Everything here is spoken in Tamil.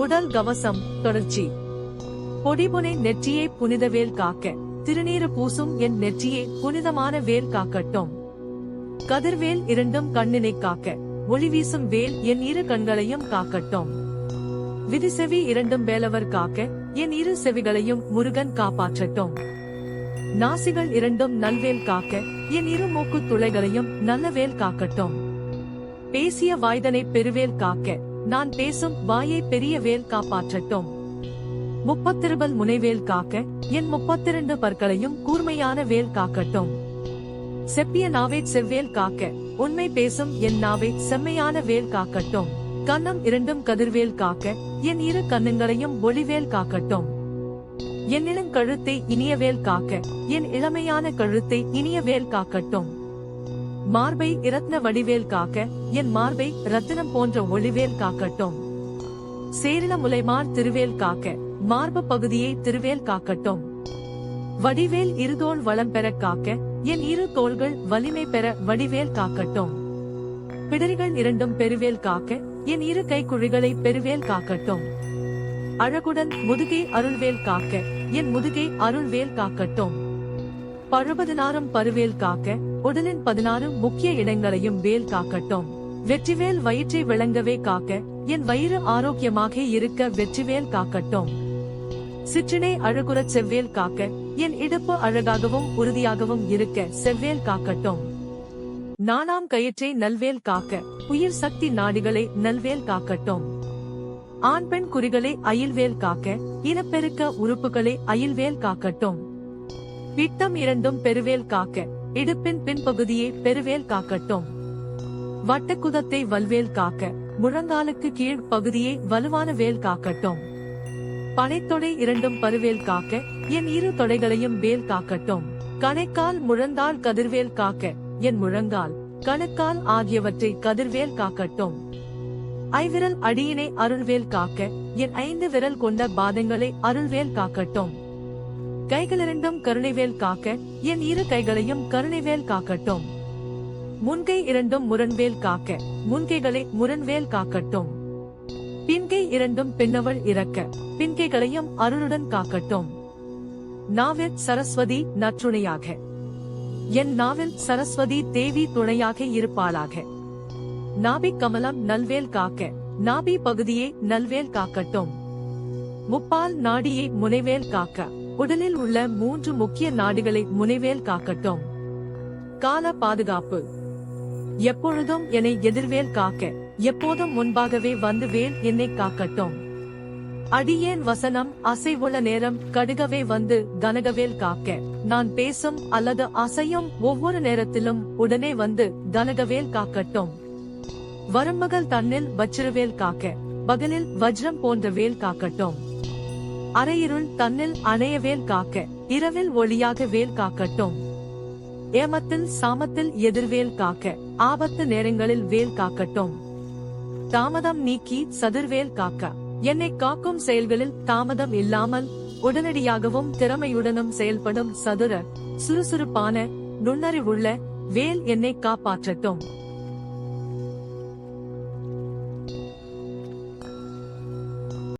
உடல் கவசம் தொடர்ச்சி. பொடிபுனை நெற்றியை புனிதவேல் காக்க, திருநீறு பூசும் என் நெற்றியை புனிதமான வேல் காக்கட்டும். கதிர்வேல் இரண்டும் கண்ணினை காக்க, ஒளி வீசும் வேல் என் இரு கண்களையும் காக்கட்டும். விதிசெவி இரண்டும் வேலவர் காக்க, என் இரு செவிகளையும் முருகன் காப்பாற்றட்டும். நாசிகள் இரண்டும் நல்வேல் காக்க, என் இரு மூக்கு துளைகளையும் நல்ல வேல் காக்கட்டும். பேசிய வாய்தனை பெருவேல் காக்க, நான் பேசும் வாயை பெரிய வேல் காப்பாற்றட்டும். முப்பத்திருபல் முனைவேல் காக்க, என் 32 பற்களையும் கூர்மையான வேல் காக்கட்டும். செப்பிய நாவை செவ்வேல் காக்க, உண்மை பேசும் என் நாவை செம்மையான வேல் காக்கட்டும். கன்னம் இரண்டும் கதிர்வேல் காக்க, என் இரு கன்னங்களையும் ஒளிவேல் காக்கட்டும். என் இளங்கழுத்தை இனியவேல் காக்க, என் இளமையான கழுத்தை இனியவேல் காக்கட்டும். மார்பை இரத்ன வடிவேல் காக்க, என் மார்பை ரத்தினம் போன்ற ஒளிவேல் காக்கட்டும். சேரில முலைமார் திருவேல் காக்க, மார்பு பகுதியை திருவேல் காக்கட்டும். வடிவேல் இருதோள் வளம் பெற காக்க, என் இரு தோள்கள் வலிமை பெற வடிவேல் காக்கட்டும். பிடரிகள் இரண்டும் பெருவேல் காக்க, என் இரு கைக்குழிகளை பெருவேல் காக்கட்டும். அழகுடன் முதுகை அருள்வேல் காக்க, என் முதுகை அருள்வேல் காக்கட்டும். 16 பருவேல் காக்க, உடலின் 16 முக்கிய இடங்களையும் வேல் காக்கட்டும். வெற்றிவேல் வயிற்றை விளங்கவே காக்க, என் வயிறு ஆரோக்கியமாக இருக்க வெற்றிவேல் காக்கட்டும். சிற்றினை அழகுறச் செவ்வேல் காக்க, என் இடுப்பு அழகாகவும் உறுதியாகவும் இருக்க செவ்வேல் காக்கட்டும். நாலாம் கயிற்றை நல்வேல் காக்க, உயிர் சக்தி நாடிகளை நல்வேல் காக்கட்டும். ஆண் பெண் குறிகளை அயில்வேல் காக்க, இனப்பெருக்க உறுப்புகளை அயில்வேல் காக்கட்டும். பிட்டம் இரண்டும் பெருவேல் காக்க, இடுப்பின் பின்பகுதியை பெருவேல் காக்கட்டும். வட்டக்குதத்தை வல்வேல் காக்க, முழங்காலுக்கு கீழ் பகுதியை வலுவான வேல் காக்கட்டும். பனைத்தொடை இரண்டும் பருவேல் காக்க, என் இரு தொடைகளையும் வேல் காக்கட்டும். கணைக்கால் முழந்தாள் கதிர்வேல் காக்க, என் முழங்கால் கணுக்கால் ஆகியவற்றை கதிர்வேல் காக்கட்டும். ஐவிரல் அடியினை அருள்வேல் காக்க, என் 5 விரல் கொண்ட பாதங்களை அருள்வேல் காக்கட்டும். கைகளிரண்டும் கருணைவேல் காக்க, என் இரு கைகளையும் கருணைவேல் காக்கட்டும். முன்கை இரண்டும் முரண்வேல் காக்க, முன்கைகளை முரண்வேல் காக்கட்டும். பின்கை இரண்டும் பின்னவள் இறக்க, பின்கைகளையும் அருளுடன் காக்கட்டும். நாவில் சரஸ்வதி நற்றுணையாக, என் நாவில் சரஸ்வதி தேவி துணையாக இருப்பாளாக. நாபி கமலம் நல்வேல் காக்க, நாபி பகுதியை நல்வேல் காக்கட்டும். முப்பால் நாடியை முனைவேல் காக்க, உடலில் உள்ள 3 முக்கிய நாடிகளை முனைவேல் காக்கட்டும். கால பாதுகாப்பு. எப்பொழுதும் என்னை எதிர்வேல் காக்க, எப்போதும் முன்பாகவே வந்து வேல் என்னை காக்கட்டும். அடியேன் வசனம் அசைவுள்ள நேரம் கடுகவே வந்து கனகவேல் காக்க, நான் பேசும் அல்லது அசையும் ஒவ்வொரு நேரத்திலும் உடனே வந்து கனகவேல் காக்கட்டும். வரும்பகல் தன்னில் வச்சிருவேல் காக்க, பகலில் வஜ்ரம் போன்ற வேல் காக்கட்டும். அரையிருள் தன்னில் அணையவேல் காக்க, இரவில் ஒளியாக வேல் காக்கட்டும். ஏமத்தில் சாமத்தில் எதிர்வேல் காக்க, ஆபத்து நேரங்களில் வேல் காக்கட்டும். தாமதம் நீக்கி சதுர்வேல் காக்க, என்னை காக்கும் செயல்களில் தாமதம் இல்லாமல் உடனடியாகவும் திறமையுடனும் செயல்படும் சதுர சுறுசுறுப்பான நுண்ணறிவுள்ள வேல் என்னை காப்பாற்றட்டும்.